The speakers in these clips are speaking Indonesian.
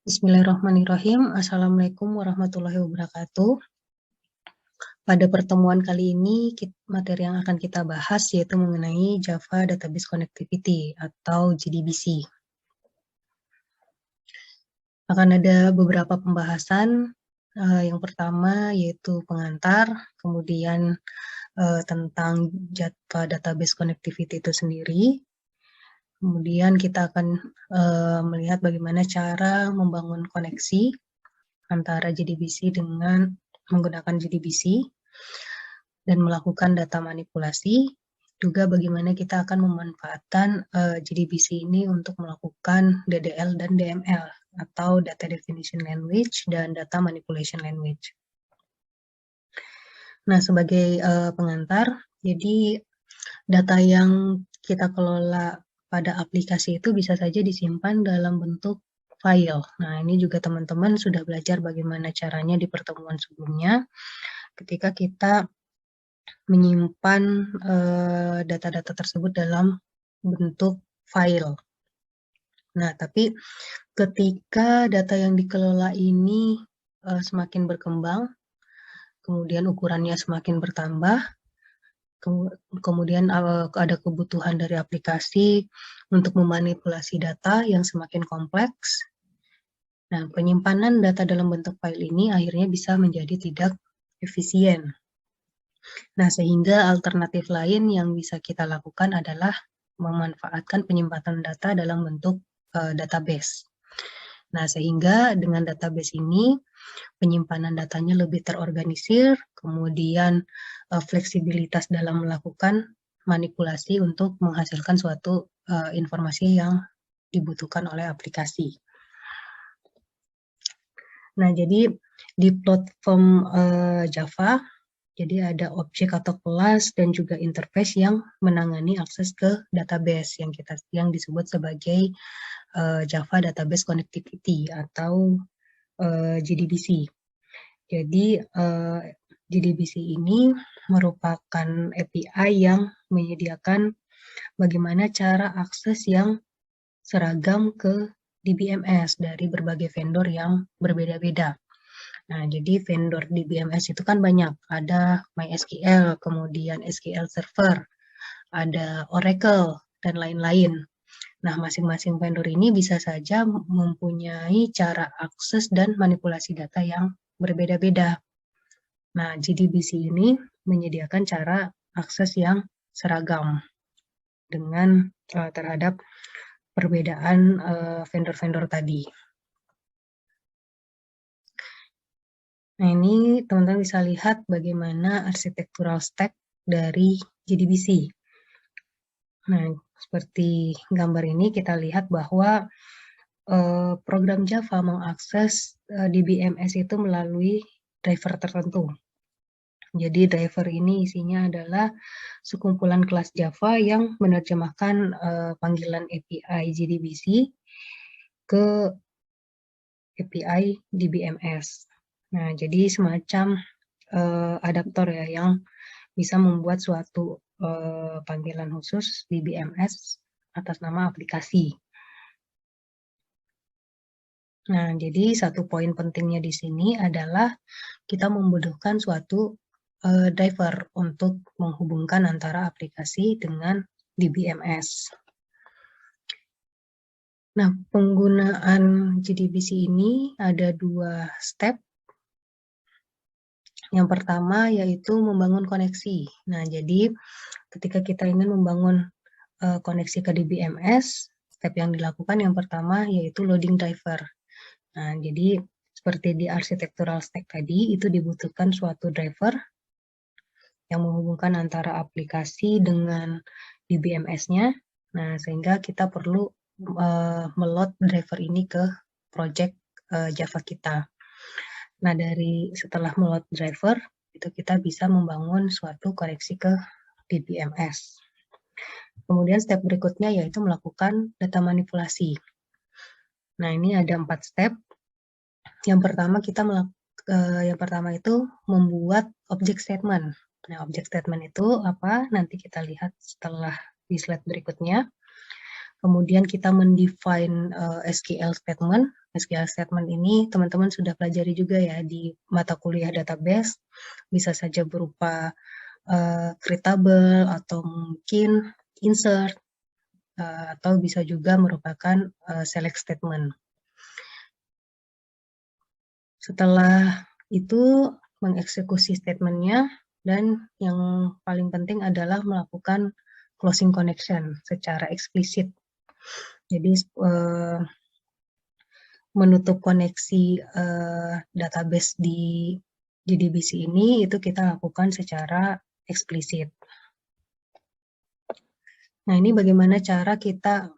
Bismillahirrahmanirrahim. Assalamualaikum warahmatullahi wabarakatuh. Pada pertemuan kali ini, materi yang akan kita bahas yaitu mengenai Java Database Connectivity atau JDBC. Akan ada beberapa pembahasan. Yang pertama yaitu pengantar, kemudian tentang Java Database Connectivity itu sendiri. Kemudian kita akan melihat bagaimana cara membangun koneksi antara JDBC dengan menggunakan JDBC dan melakukan data manipulasi. Juga bagaimana kita akan memanfaatkan JDBC ini untuk melakukan DDL dan DML atau Data Definition Language dan Data Manipulation Language. Nah, sebagai pengantar, jadi data yang kita kelola pada aplikasi itu bisa saja disimpan dalam bentuk file. Nah, ini juga teman-teman sudah belajar bagaimana caranya di pertemuan sebelumnya ketika kita menyimpan data-data tersebut dalam bentuk file. Nah, tapi ketika data yang dikelola ini semakin berkembang, kemudian ukurannya semakin bertambah, kemudian ada kebutuhan dari aplikasi untuk memanipulasi data yang semakin kompleks. Nah, penyimpanan data dalam bentuk file ini akhirnya bisa menjadi tidak efisien. Nah, sehingga alternatif lain yang bisa kita lakukan adalah memanfaatkan penyimpanan data dalam bentuk database. Nah, sehingga dengan database ini penyimpanan datanya lebih terorganisir, kemudian fleksibilitas dalam melakukan manipulasi untuk menghasilkan suatu informasi yang dibutuhkan oleh aplikasi. Nah, jadi di platform Java, jadi ada objek atau kelas dan juga interface yang menangani akses ke database yang disebut sebagai Java Database Connectivity atau JDBC. Jadi JDBC ini merupakan API yang menyediakan bagaimana cara akses yang seragam ke DBMS dari berbagai vendor yang berbeda-beda. Nah, jadi vendor DBMS itu kan banyak. Ada MySQL, kemudian SQL Server, ada Oracle, dan lain-lain. Nah, masing-masing vendor ini bisa saja mempunyai cara akses dan manipulasi data yang berbeda-beda. Nah, JDBC ini menyediakan cara akses yang seragam dengan terhadap perbedaan vendor-vendor tadi. Nah, ini teman-teman bisa lihat bagaimana arsitektural stack dari JDBC. Nah, seperti gambar ini kita lihat bahwa program Java mengakses DBMS itu melalui driver tertentu. Jadi driver ini isinya adalah sekumpulan kelas Java yang menerjemahkan panggilan API JDBC ke API DBMS. Nah, jadi semacam adaptor ya yang bisa membuat suatu panggilan khusus DBMS atas nama aplikasi. Nah, jadi satu poin pentingnya di sini adalah kita membutuhkan suatu driver untuk menghubungkan antara aplikasi dengan DBMS. Nah, penggunaan JDBC ini ada dua step. Yang pertama yaitu membangun koneksi. Nah, jadi ketika kita ingin membangun koneksi ke DBMS, step yang dilakukan yang pertama yaitu loading driver. Nah, jadi seperti di architectural stack tadi, itu dibutuhkan suatu driver yang menghubungkan antara aplikasi dengan DBMS-nya. Nah, sehingga kita perlu meload driver ini ke project Java kita. Nah, setelah meload driver, itu kita bisa membangun suatu koneksi ke DBMS. Kemudian step berikutnya yaitu melakukan data manipulasi. Nah, ini ada 4 step. Yang pertama itu membuat object statement. Nah, object statement itu apa? Nanti kita lihat setelah di slide berikutnya. Kemudian kita mendefine SQL statement. SQL statement ini teman-teman sudah pelajari juga ya di mata kuliah database. Bisa saja berupa create table atau mungkin insert atau bisa juga merupakan select statement. Setelah itu mengeksekusi statementnya, dan yang paling penting adalah melakukan closing connection secara eksplisit. Jadi menutup koneksi database di JDBC ini itu kita lakukan secara eksplisit. Nah, ini bagaimana cara kita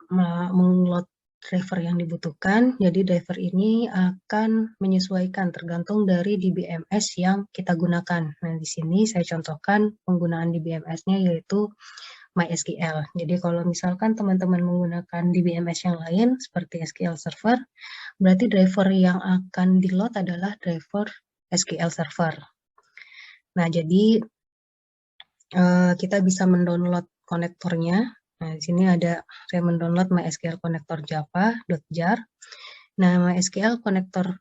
meng-load driver yang dibutuhkan. Jadi driver ini akan menyesuaikan tergantung dari DBMS yang kita gunakan. Nah, di sini saya contohkan penggunaan DBMS-nya yaitu MySQL. Jadi kalau misalkan teman-teman menggunakan DBMS yang lain seperti SQL Server, berarti driver yang akan di-load adalah driver SQL Server. Nah, jadi kita bisa mendownload konektornya. Nah, di sini ada saya mendownload MySQL Connector Java.jar. Nah, MySQL Connector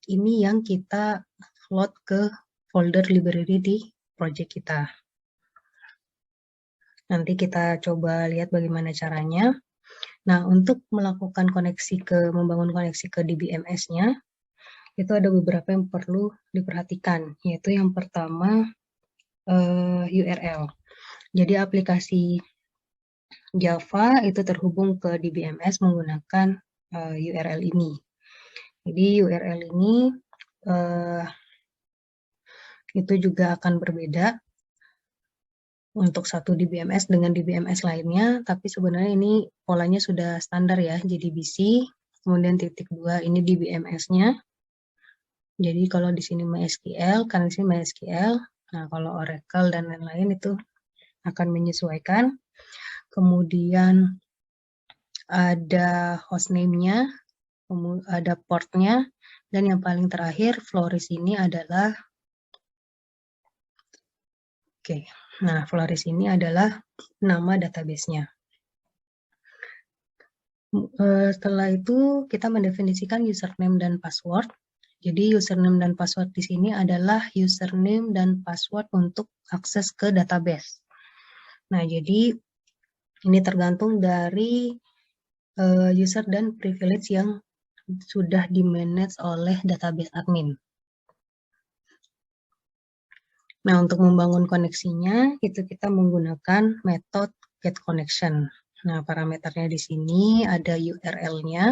ini yang kita load ke folder library di project kita. Nanti kita coba lihat bagaimana caranya. Nah, untuk melakukan membangun koneksi ke DBMS-nya, itu ada beberapa yang perlu diperhatikan, yaitu yang pertama URL. Jadi aplikasi Java itu terhubung ke DBMS menggunakan URL ini. Jadi URL ini itu juga akan berbeda untuk satu DBMS dengan DBMS lainnya, tapi sebenarnya ini polanya sudah standar ya, JDBC, kemudian *2 ini DBMS-nya. Jadi kalau di sini MySQL, karena di sini MySQL, nah kalau Oracle dan lain-lain itu akan menyesuaikan. Kemudian ada hostname-nya, ada port-nya, dan yang paling terakhir Floris ini adalah nah Floris ini adalah nama database-nya. Setelah itu kita mendefinisikan username dan password. Jadi username dan password di sini adalah username dan password untuk akses ke database. Nah, jadi ini tergantung dari user dan privilege yang sudah di-manage oleh database admin. Nah, untuk membangun koneksinya, itu kita menggunakan metode getConnection. Nah, parameternya di sini ada URL-nya,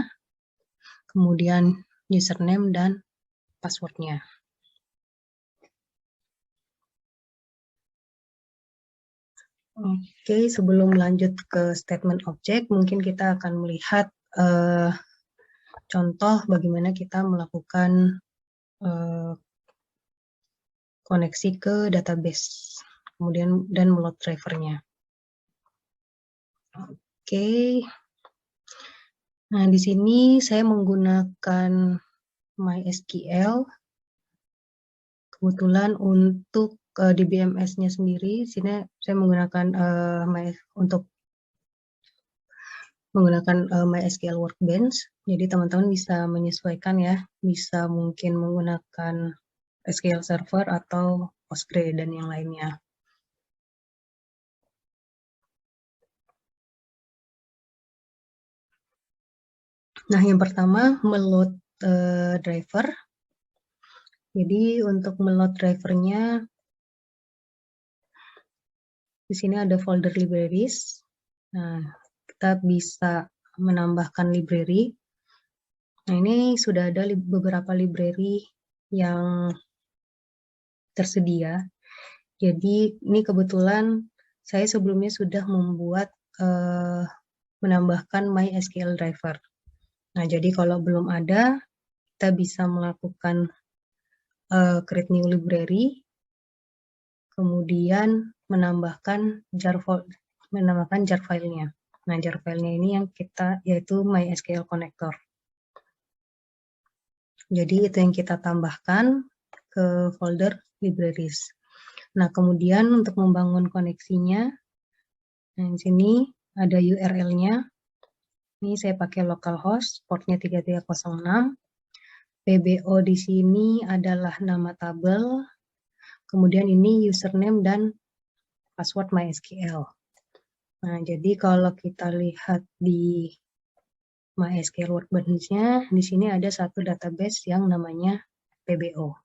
kemudian username dan password-nya. Oke, sebelum lanjut ke statement object, mungkin kita akan melihat contoh bagaimana kita melakukan koneksi ke database, kemudian dan meload drivernya. Oke, nah di sini saya menggunakan MySQL. Kebetulan untuk DBMS-nya sendiri, sini saya menggunakan untuk menggunakan MySQL Workbench. Jadi teman-teman bisa menyesuaikan ya, bisa mungkin menggunakan SQL Server atau Postgre dan yang lainnya. Nah, yang pertama meload driver. Jadi untuk meload drivernya di sini ada folder libraries. Nah, kita bisa menambahkan library. Nah, ini sudah ada beberapa library yang tersedia. Jadi ini kebetulan saya sebelumnya sudah membuat menambahkan MySQL driver. Nah, jadi kalau belum ada, kita bisa melakukan create new library, kemudian menambahkan jar filenya. Nah, jar filenya ini yang kita yaitu MySQL connector. Jadi itu yang kita tambahkan ke folder libraries. Nah, kemudian untuk membangun koneksinya, nah di sini ada URL-nya. Ini saya pakai localhost, portnya 3306. PBO di sini adalah nama tabel, kemudian ini username dan password MySQL. Nah, jadi kalau kita lihat di MySQL Workbench-nya, di sini ada satu database yang namanya PBO.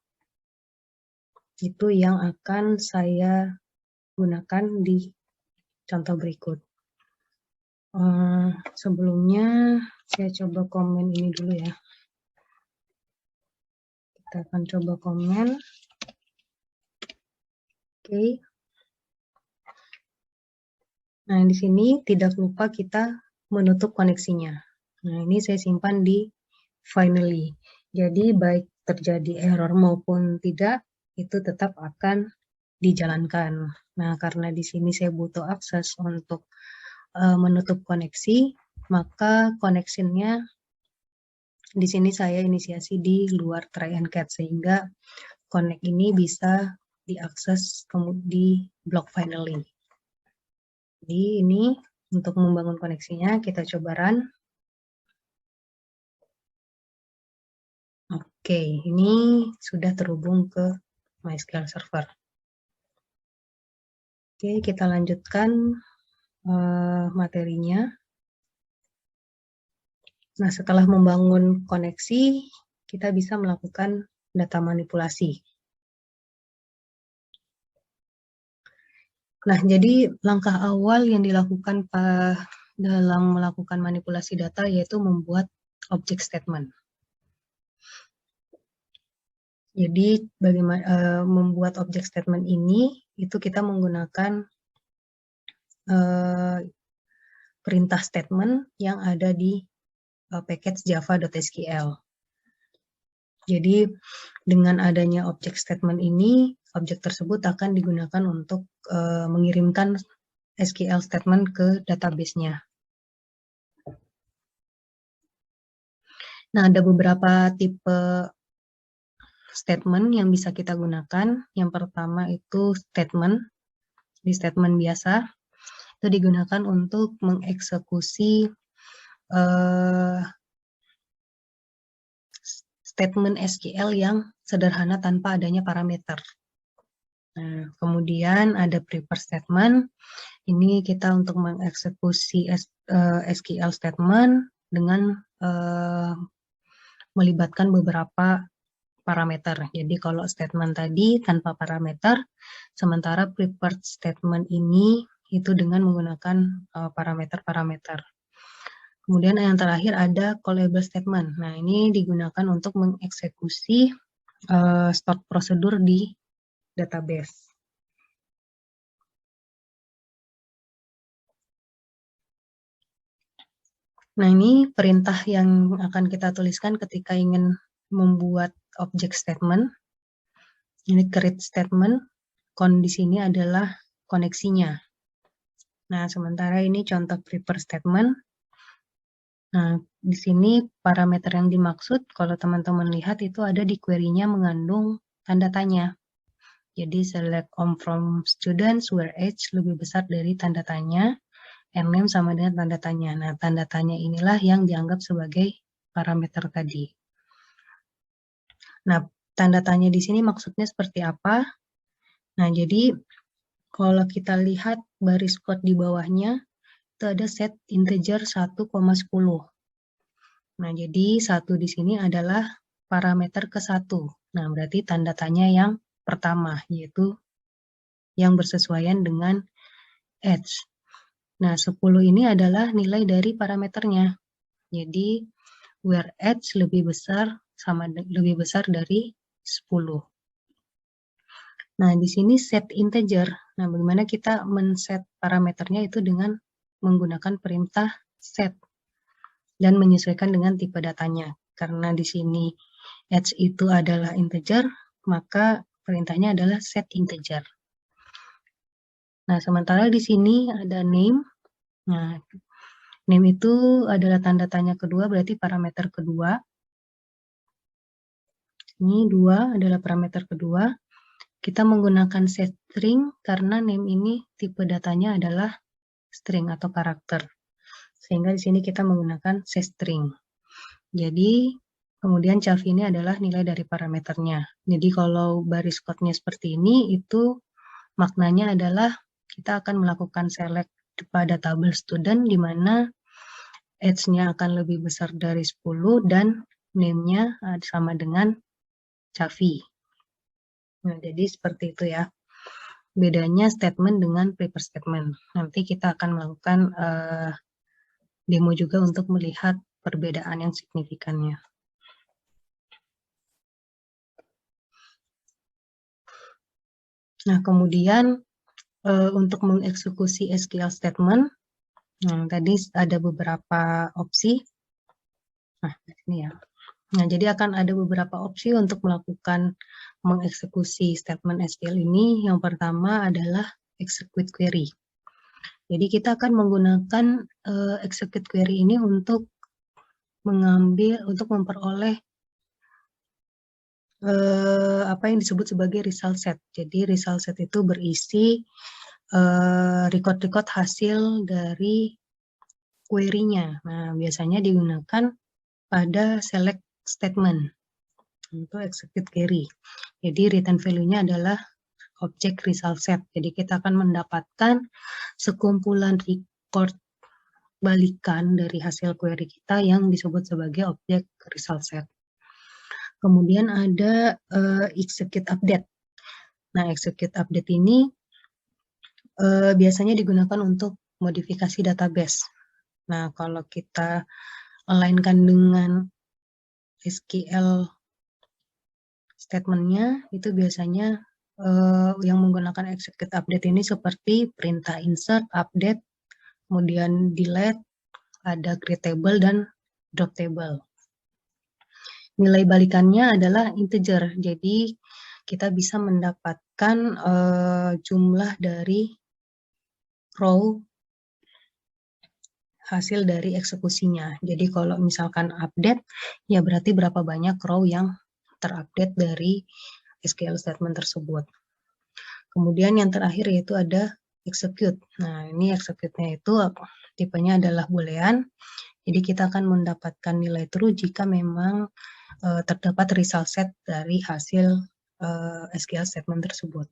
Itu yang akan saya gunakan di contoh berikut. Sebelumnya, saya coba komen ini dulu ya. Kita akan coba komen. Oke. Nah, di sini tidak lupa kita menutup koneksinya. Nah, ini saya simpan di finally. Jadi, baik terjadi error maupun tidak, itu tetap akan dijalankan. Nah, karena di sini saya butuh akses untuk menutup koneksi, maka connection-nya di sini saya inisiasi di luar try and catch, sehingga connect ini bisa diakses di blok finally. Jadi ini untuk membangun koneksinya, kita coba run. Oke, ini sudah terhubung ke MySQL Server. Oke, kita lanjutkan materinya. Nah, setelah membangun koneksi, kita bisa melakukan data manipulasi. Nah, jadi langkah awal yang dilakukan dalam melakukan manipulasi data yaitu membuat object statement. Jadi, bagaimana membuat object statement ini, itu kita menggunakan perintah statement yang ada di package java.sql. Jadi dengan adanya object statement ini, objek tersebut akan digunakan untuk mengirimkan SQL statement ke database-nya. Nah, ada beberapa tipe statement yang bisa kita gunakan. Yang pertama itu statement. Di statement biasa, itu digunakan untuk mengeksekusi statement SQL yang sederhana tanpa adanya parameter. Nah, kemudian ada prepare statement. Ini kita untuk mengeksekusi SQL statement dengan melibatkan beberapa parameter. Jadi kalau statement tadi tanpa parameter, sementara prepared statement ini itu dengan menggunakan parameter-parameter. Kemudian yang terakhir ada callable statement. Nah, ini digunakan untuk mengeksekusi stored prosedur di database. Nah, ini perintah yang akan kita tuliskan ketika ingin membuat object statement. Ini create statement, kondisi ini adalah koneksinya. Nah, sementara ini contoh prepare statement. Nah, di sini parameter yang dimaksud, kalau teman-teman lihat itu ada di query-nya mengandung tanda tanya. Jadi select from students where age lebih besar dari tanda tanya, and name sama dengan tanda tanya. Nah, tanda tanya inilah yang dianggap sebagai parameter tadi. Nah, tanda tanya di sini maksudnya seperti apa? Nah, jadi kalau kita lihat baris code di bawahnya, itu ada set integer 1,10. Nah, jadi 1 di sini adalah parameter ke-1. Nah, berarti tanda tanya yang pertama, yaitu yang bersesuaian dengan age. Nah, 10 ini adalah nilai dari parameternya. Jadi, where age lebih besar dari 10. Nah, di sini set integer. Nah, bagaimana kita men-set parameternya itu dengan menggunakan perintah set dan menyesuaikan dengan tipe datanya. Karena di sini age itu adalah integer, maka perintahnya adalah set integer. Nah, sementara di sini ada name. Nah, name itu adalah tanda tanya kedua, berarti parameter kedua. Ini 2 adalah parameter kedua. Kita menggunakan set string karena name ini tipe datanya adalah string atau karakter. sehingga di sini kita menggunakan setString. Jadi kemudian chaf ini adalah nilai dari parameternya. Jadi kalau baris code-nya seperti ini, itu maknanya adalah kita akan melakukan select pada tabel student di mana age-nya akan lebih besar dari 10 dan name-nya sama dengan Chavi. Nah, jadi seperti itu ya. Bedanya statement dengan prepare statement. Nanti kita akan melakukan demo juga untuk melihat perbedaan yang signifikannya. Nah, kemudian untuk mengeksekusi SQL statement, tadi ada beberapa opsi. Nah, ini ya. Nah, jadi akan ada beberapa opsi untuk melakukan mengeksekusi statement SQL ini. Yang pertama adalah execute query. Jadi kita akan menggunakan execute query ini untuk memperoleh apa yang disebut sebagai result set. Jadi result set itu berisi record-record hasil dari query-nya. Nah, biasanya digunakan pada select statement untuk execute query. Jadi return value-nya adalah objek result set. Jadi kita akan mendapatkan sekumpulan record balikan dari hasil query kita yang disebut sebagai objek result set. Kemudian ada execute update. Nah, execute update ini biasanya digunakan untuk modifikasi database. Nah, kalau kita align-kan dengan SQL statement-nya, itu biasanya yang menggunakan execute update ini seperti perintah insert, update, kemudian delete, ada create table dan drop table. Nilai balikannya adalah integer, jadi kita bisa mendapatkan jumlah dari row hasil dari eksekusinya. Jadi kalau misalkan update, ya berarti berapa banyak row yang terupdate dari SQL statement tersebut. Kemudian yang terakhir yaitu ada execute. Nah, ini execute-nya itu tipenya adalah boolean. Jadi kita akan mendapatkan nilai true jika memang terdapat result set dari hasil SQL statement tersebut.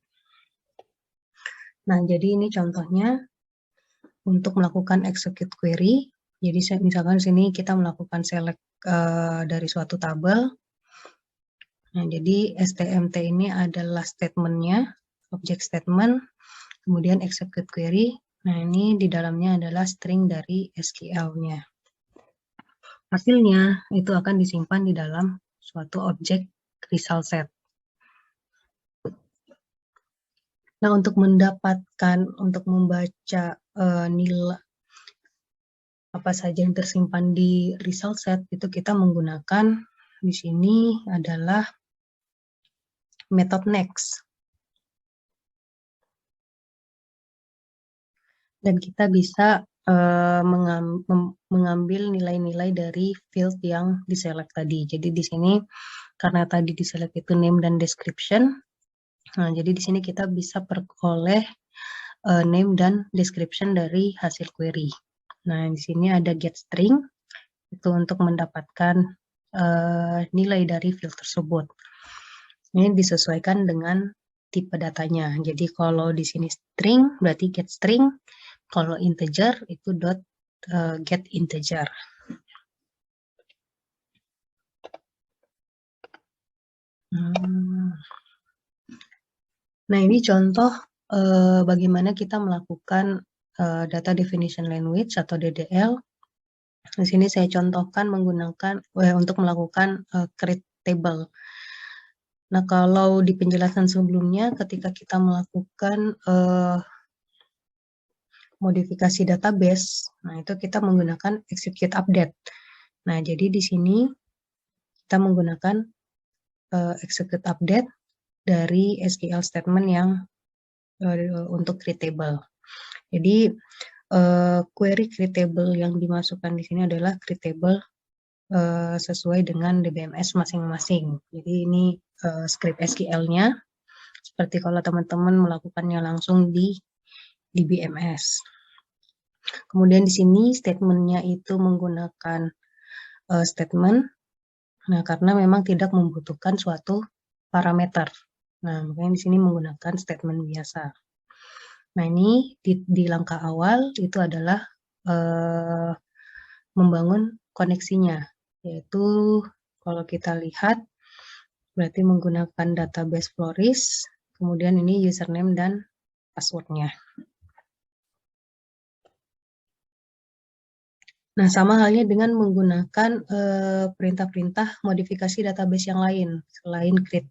Nah, jadi ini contohnya untuk melakukan execute query. Jadi misalkan di sini kita melakukan select dari suatu tabel. Nah, jadi STMT ini adalah statement-nya, objek statement, kemudian execute query. Nah, ini di dalamnya adalah string dari SQL-nya. Hasilnya itu akan disimpan di dalam suatu objek result set. Nah, untuk membaca nilai apa saja yang tersimpan di result set, itu kita menggunakan di sini adalah method next. Dan kita bisa mengambil nilai-nilai dari field yang diselect tadi. Jadi di sini karena tadi diselect itu name dan description, nah jadi di sini kita bisa peroleh name dan description dari hasil query. Nah di sini ada get string itu untuk mendapatkan nilai dari field tersebut. Ini disesuaikan dengan tipe datanya. Jadi kalau di sini string berarti get string. Kalau integer itu get integer. Nah, ini contoh bagaimana kita melakukan data definition language atau DDL. Di sini saya contohkan menggunakan untuk melakukan create table. Nah, kalau di penjelasan sebelumnya ketika kita melakukan modifikasi database, nah itu kita menggunakan execute update. Nah, jadi di sini kita menggunakan execute update dari SQL statement yang untuk create table. Jadi query create table yang dimasukkan di sini adalah create table sesuai dengan DBMS masing-masing. Jadi ini script SQL-nya seperti kalau teman-teman melakukannya langsung di DBMS. Kemudian di sini statement-nya itu menggunakan statement. Nah, karena memang tidak membutuhkan suatu parameter. Nah, makanya di sini menggunakan statement biasa. Nah, ini di langkah awal itu adalah membangun koneksinya, yaitu kalau kita lihat berarti menggunakan database Floris, kemudian ini username dan passwordnya. Nah, sama halnya dengan menggunakan perintah-perintah modifikasi database yang lain selain create.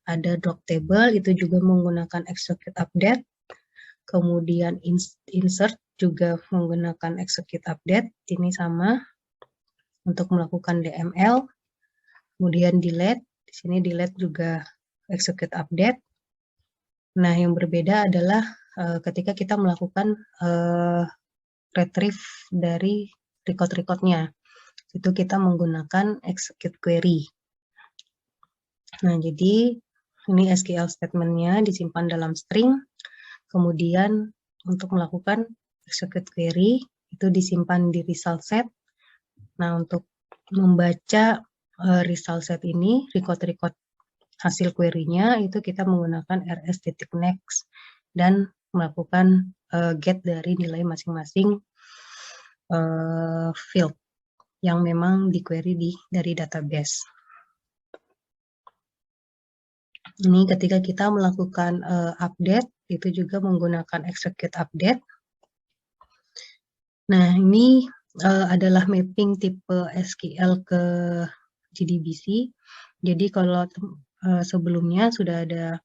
Ada drop table, itu juga menggunakan execute update, kemudian insert juga menggunakan execute update, ini sama untuk melakukan DML, kemudian delete, di sini delete juga execute update. Nah, yang berbeda adalah ketika kita melakukan retrieve dari record-recordnya, itu kita menggunakan execute query. Nah, jadi ini SQL statement-nya disimpan dalam string, kemudian untuk melakukan execute query itu disimpan di result set. Nah, untuk membaca result set ini, record-record hasil query-nya itu kita menggunakan rs.next dan melakukan get dari nilai masing-masing field yang memang di query dari database. Ini ketika kita melakukan update, itu juga menggunakan execute update. Nah, ini adalah mapping tipe SQL ke JDBC. Jadi kalau sebelumnya sudah ada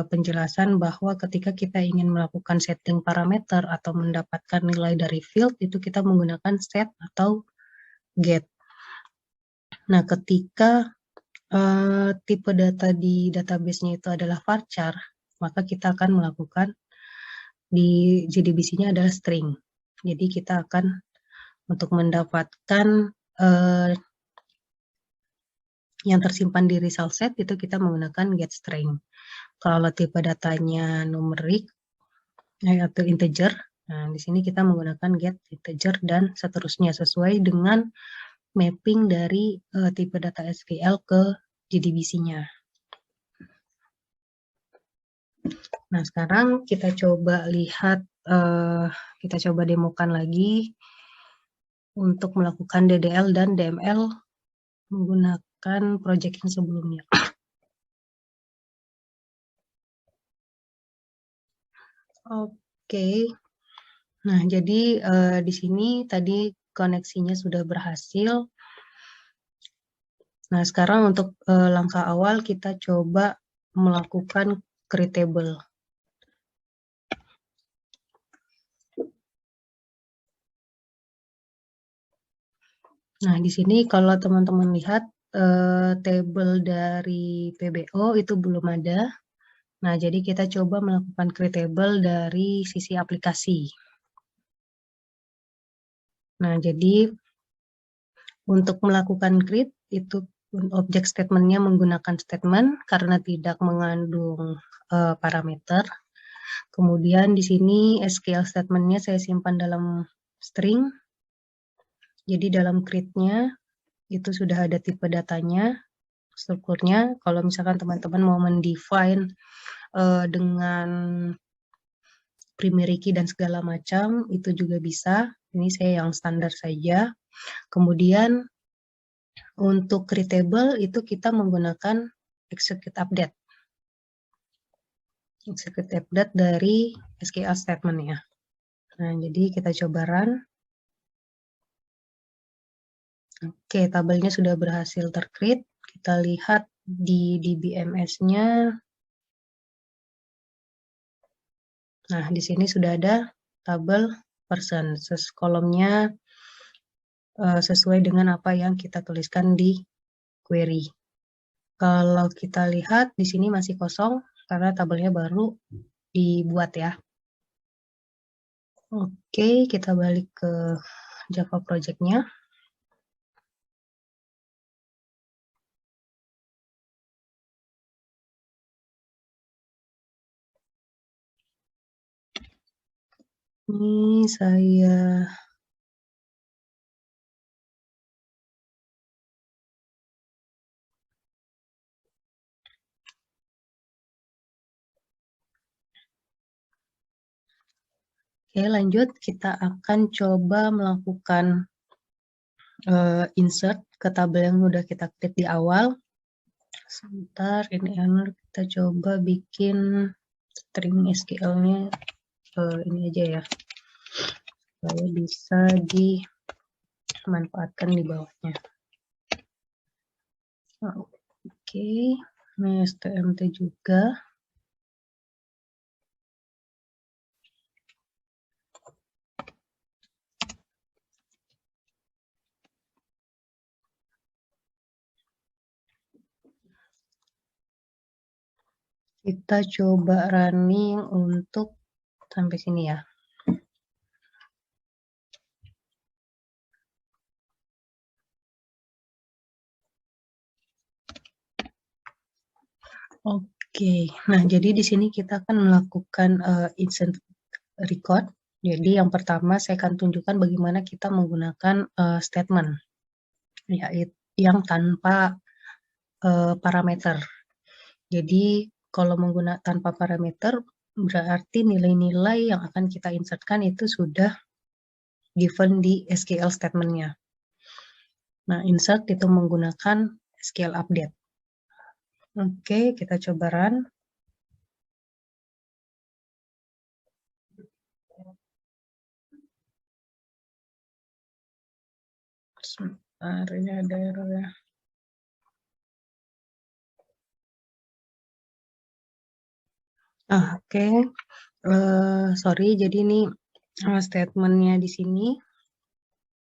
penjelasan bahwa ketika kita ingin melakukan setting parameter atau mendapatkan nilai dari field, itu kita menggunakan set atau get. Nah, ketika tipe data di database-nya itu adalah varchar, maka kita akan melakukan di JDBC-nya adalah string. Jadi kita akan untuk mendapatkan yang tersimpan di result set itu kita menggunakan get string. Kalau tipe datanya numerik atau integer, nah di sini kita menggunakan get integer dan seterusnya sesuai dengan mapping dari tipe data SQL ke JDBC-nya. Nah, sekarang kita coba lihat, kita coba demokan lagi untuk melakukan DDL dan DML menggunakan project yang sebelumnya. Oke. Nah, jadi di sini tadi koneksinya sudah berhasil. Nah, sekarang untuk langkah awal kita coba melakukan create table. Nah, di sini kalau teman-teman lihat table dari PBO itu belum ada. Nah, jadi kita coba melakukan create table dari sisi aplikasi. Nah, jadi untuk melakukan create itu objek statement-nya menggunakan statement karena tidak mengandung parameter. Kemudian di sini SQL statement-nya saya simpan dalam string. Jadi dalam create-nya itu sudah ada tipe datanya, strukturnya. Kalau misalkan teman-teman mau mendefine dengan primary key dan segala macam, itu juga bisa. Ini saya yang standar saja. Kemudian untuk create table itu kita menggunakan execute update. Execute update dari SQL statement-nya. Nah, jadi kita coba run. Oke, tabelnya sudah berhasil tercreate. Kita lihat di DBMS-nya. Nah, di sini sudah ada tabel person. Kolomnya sesuai dengan apa yang kita tuliskan di query. Kalau kita lihat di sini masih kosong karena tabelnya baru dibuat ya. Oke, kita balik ke Java project-nya. Ini saya Oke, lanjut kita akan coba melakukan insert ke tabel yang udah kita create di awal. Sebentar, ini kita coba bikin string SQL-nya ini aja ya, supaya bisa dimanfaatkan di bawahnya. Oke, ini STMT juga. Kita coba running untuk sampai sini ya. Oke, nah jadi di sini kita akan melakukan insert record. Jadi yang pertama saya akan tunjukkan bagaimana kita menggunakan statement, yaitu yang tanpa parameter. Jadi kalau menggunakan tanpa parameter berarti nilai-nilai yang akan kita insertkan itu sudah given di SQL statement-nya. Nah, insert itu menggunakan SQL update. Oke, kita coba run. Sebentar, ini ada error ya. Oke. Sorry, jadi ini statement-nya di sini.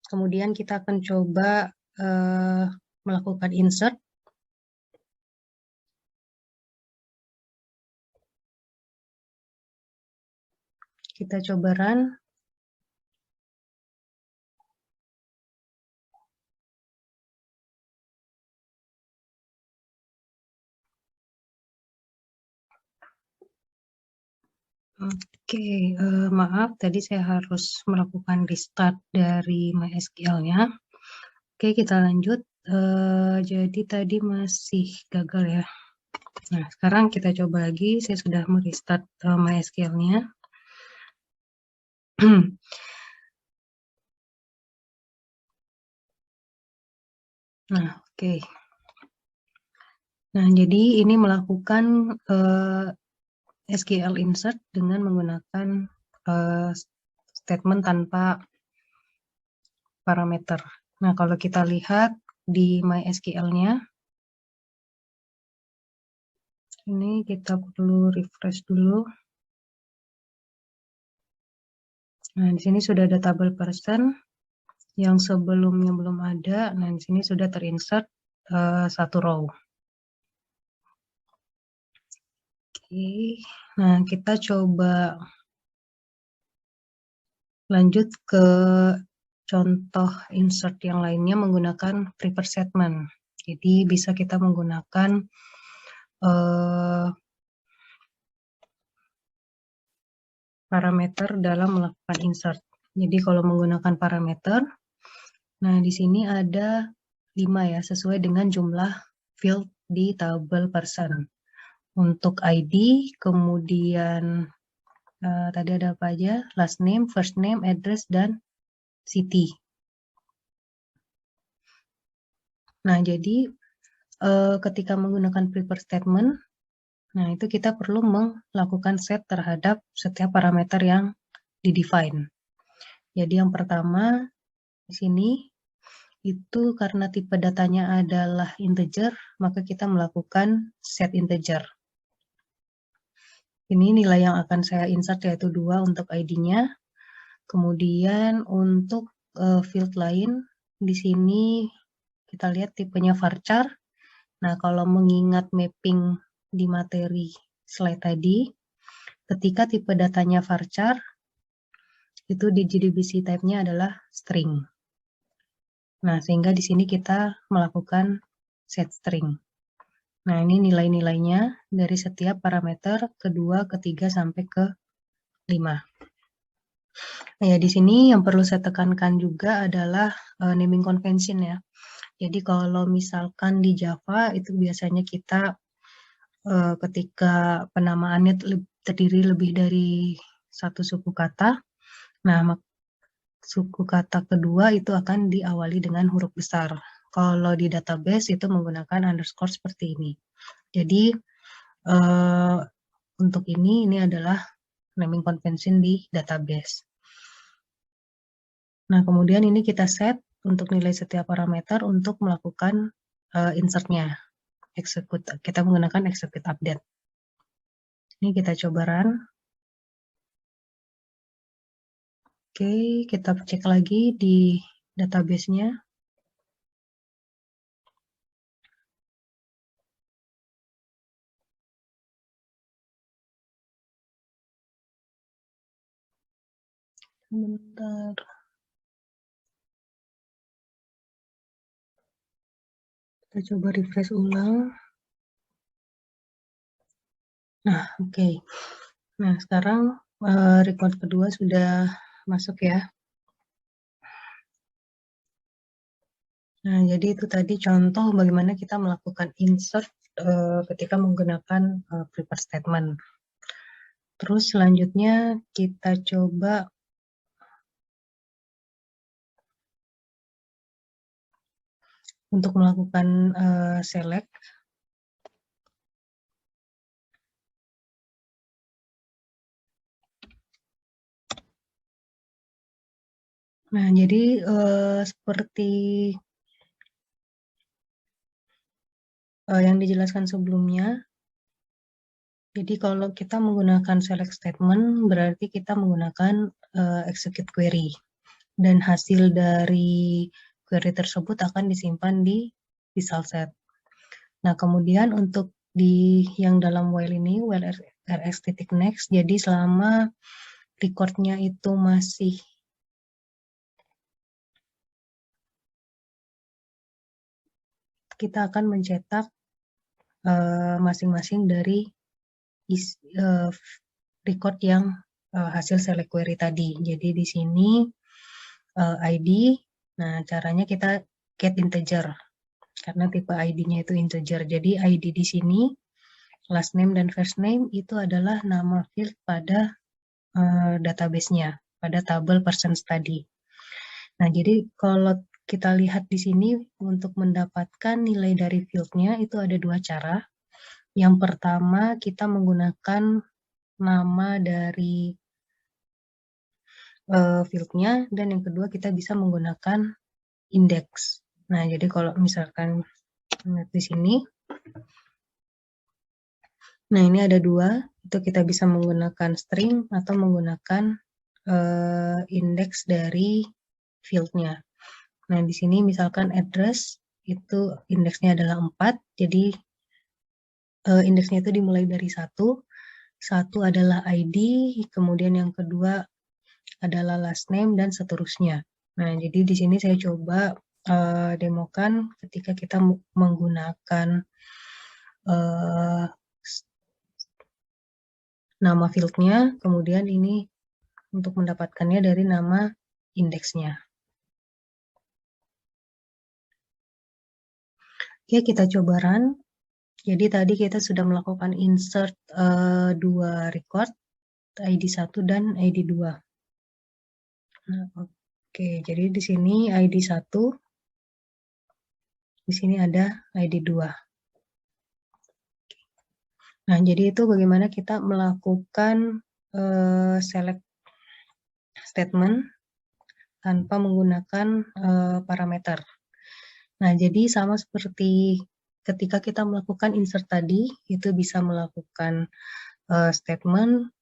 Kemudian kita akan coba melakukan insert. Kita coba run. Oke, maaf tadi saya harus melakukan restart dari MySQL-nya. Oke, kita lanjut. Jadi tadi masih gagal ya. Nah, sekarang kita coba lagi. Saya sudah merestart MySQL-nya. Nah, oke. Nah, jadi ini melakukan SQL insert dengan menggunakan statement tanpa parameter. Nah, kalau kita lihat di MySQL-nya, ini kita perlu refresh dulu. Nah, di sini sudah ada tabel person yang sebelumnya belum ada. Nah, di sini sudah terinsert satu row. Oke, nah kita coba lanjut ke contoh insert yang lainnya menggunakan prepare statement. Jadi bisa kita menggunakan parameter dalam melakukan insert. Jadi kalau menggunakan parameter, nah di sini ada 5 ya, sesuai dengan jumlah field di tabel person. Untuk ID, kemudian tadi ada apa aja? Last name, first name, address, dan city. Nah, jadi ketika menggunakan prepare statement, nah itu kita perlu melakukan set terhadap setiap parameter yang di-define. Jadi yang pertama di sini itu karena tipe datanya adalah integer, maka kita melakukan set integer. Ini nilai yang akan saya insert yaitu 2 untuk ID-nya. Kemudian untuk field lain di sini kita lihat tipenya varchar. Nah, kalau mengingat mapping di materi slide tadi, ketika tipe datanya varchar, itu di JDBC type-nya adalah string. Nah, sehingga di sini kita melakukan set string. Nah, ini nilai-nilainya dari setiap parameter kedua, ketiga, sampai ke 5. Nah ya di sini yang perlu saya tekankan juga adalah naming convention ya. Jadi kalau misalkan di Java itu biasanya kita ketika penamaannya terdiri lebih dari satu suku kata, nah suku kata kedua itu akan diawali dengan huruf besar. Kalau di database itu menggunakan underscore seperti ini. Jadi untuk ini adalah naming convention di database. Nah, kemudian ini kita set untuk nilai setiap parameter untuk melakukan insert-nya. Kita menggunakan execute update. Ini kita coba run. Oke, kita cek lagi di database-nya. Bentar. Kita coba refresh ulang. Nah, oke. Nah, sekarang record kedua sudah masuk ya. Nah, jadi itu tadi contoh bagaimana kita melakukan insert ketika menggunakan prepare statement. Terus selanjutnya kita coba untuk melakukan select. Nah, jadi seperti yang dijelaskan sebelumnya, jadi kalau kita menggunakan select statement, berarti kita menggunakan execute query. Dan hasil dari query tersebut akan disimpan di result set. Nah, kemudian untuk di yang dalam while ini, while rx.next, jadi selama recordnya itu masih kita akan mencetak masing-masing dari record yang hasil select query tadi. Jadi di sini ID, nah caranya kita get integer karena tipe ID-nya itu integer. Jadi ID di sini last name dan first name itu adalah nama field pada database-nya, pada tabel person study. Nah, jadi kalau kita lihat di sini untuk mendapatkan nilai dari field-nya itu ada dua cara. Yang pertama kita menggunakan nama dari field-nya, dan yang kedua kita bisa menggunakan indeks. Nah, jadi kalau misalkan di sini, nah ini ada dua, itu kita bisa menggunakan string atau menggunakan indeks dari field-nya. Nah, di sini misalkan address itu indeksnya adalah 4, jadi indeksnya itu dimulai dari 1 adalah ID, kemudian yang kedua adalah last name, dan seterusnya. Nah, jadi di sini saya coba demokan ketika kita menggunakan nama field-nya, kemudian ini untuk mendapatkannya dari nama indeksnya. Oke, kita coba run. Jadi tadi kita sudah melakukan insert dua record, ID 1 dan ID 2. Nah, oke, jadi di sini ID 1, di sini ada ID 2. Nah, jadi itu bagaimana kita melakukan select statement tanpa menggunakan parameter. Nah, jadi sama seperti ketika kita melakukan insert tadi, itu bisa melakukan statement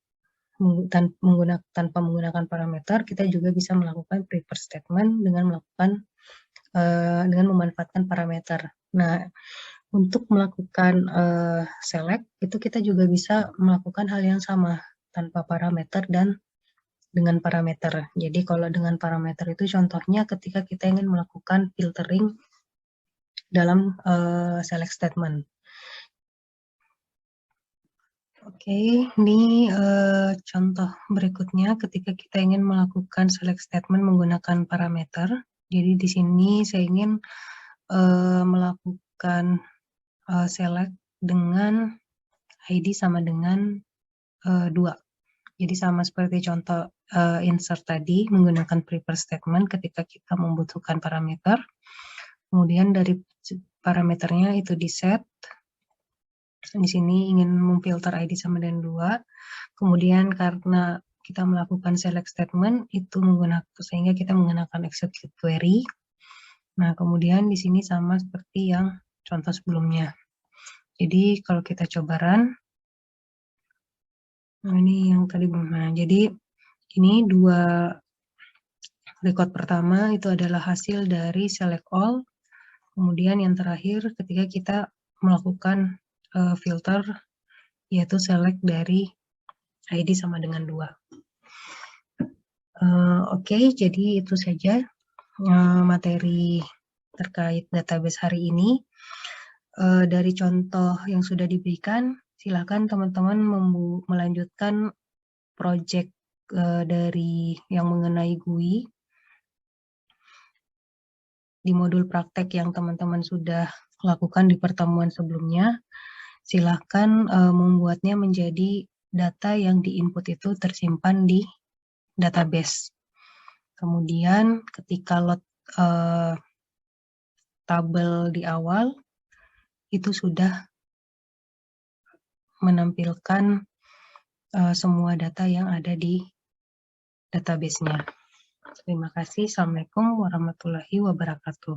tanpa menggunakan parameter, kita juga bisa melakukan prepare statement dengan melakukan dengan memanfaatkan parameter. Nah, untuk melakukan select itu kita juga bisa melakukan hal yang sama tanpa parameter dan dengan parameter. Jadi kalau dengan parameter itu contohnya ketika kita ingin melakukan filtering dalam select statement. Oke, ini contoh berikutnya ketika kita ingin melakukan select statement menggunakan parameter. Jadi di sini saya ingin melakukan select dengan ID sama dengan 2. Jadi sama seperti contoh insert tadi menggunakan prepare statement ketika kita membutuhkan parameter. Kemudian dari parameternya itu di set. Di sini ingin memfilter ID sama dengan 2. Kemudian karena kita melakukan select statement itu sehingga kita menggunakan execute query. Nah, kemudian di sini sama seperti yang contoh sebelumnya. Jadi kalau kita coba run, nah ini yang tadi belum. Nah, jadi ini 2 record pertama itu adalah hasil dari select all. Kemudian yang terakhir ketika kita melakukan filter yaitu select dari ID sama dengan 2. Oke, jadi itu saja materi terkait database hari ini. Dari contoh yang sudah diberikan, silakan teman-teman melanjutkan proyek dari yang mengenai GUI di modul praktek yang teman-teman sudah lakukan di pertemuan sebelumnya. Silakan membuatnya menjadi data yang di-input itu tersimpan di database. Kemudian ketika load tabel di awal, itu sudah menampilkan semua data yang ada di database-nya. Terima kasih. Assalamualaikum warahmatullahi wabarakatuh.